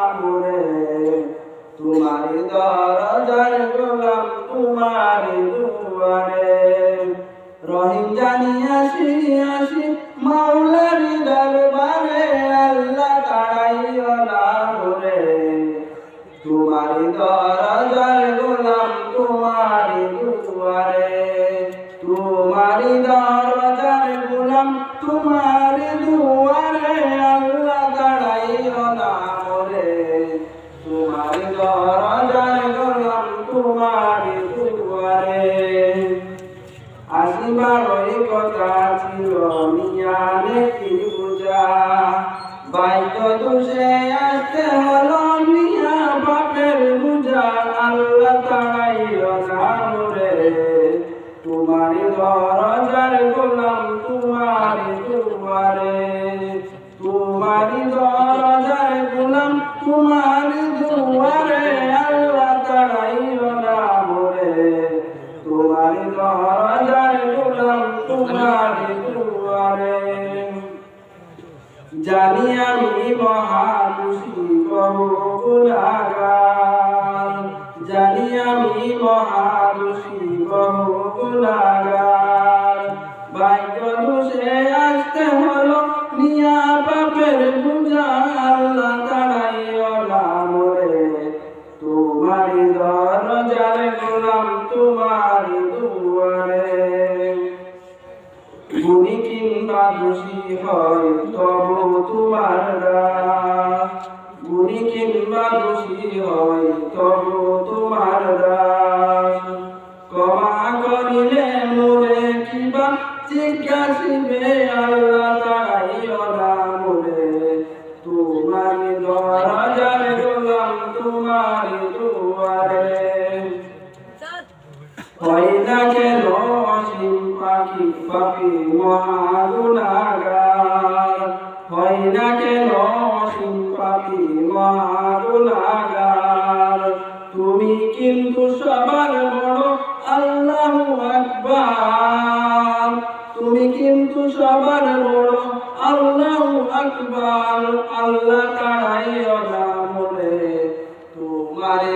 আমরে তোমারি দরজার গোলাম তোমারি দুয়ারে রহিম জানি আসি আসি মাওলারি দরবারে আল্লাহ তাড়াইও না মোরে তোমারি দরজার গোলাম তোমারি দুয়ারে তোমারি দরজার গোলাম তোমারি দুয়ারে আল্লাহ তাড়াইও না মোরে তোমারি দরজার গোলাম তোমারি দুয়ারে আসিবারই কথা ছিল মিয়ানে কি পূজা বাইক দোষে আসতে হলো মিয়া বাপের পূজা আল্লাহ তাড়াইও না মোরে তোমারি দরজার গোলাম তোমারি দুয়ারে তোমারি দরজার গোলাম তোমারি দুয়ারে আল্লাহ তাড়াইও না মোরে তোমারি দরজার গোলাম তোমারি দুয়ারে জানি আমি মহাদোষী বহু গুনাহগার জানি আমি মহাদোষী বহু গুনাহগার ভাগ্য দোষে আসতে হলো মিয়া বাপের পূজা আল্লাহ তাড়াইও না মোরে তোমারি দরজার গোলাম তোমারি দুয়ারে গুণী কিংবা দোষী হয় তবু তোমার দাস গুণী কিংবা দোষী হয় তবু তোমার দাস ক্ষমা করিলে মোরে কিবা জিজ্ঞাসিবে আল্লাহ তাড়াইও না মোরে তোমারি দরজার গোলাম তোমারি দুয়ারে হয় না কেন অসীম পাখি পাপি মহাগুনাহগার হয় না কেন অসীম পাপি মহাগুনাহগার তুমি কিন্তু সবার বড় আল্লাহু আকবার তুমি কিন্তু সবার বড় আল্লাহু আকবার আল্লাহ তাড়াইও না মোরে তোমারি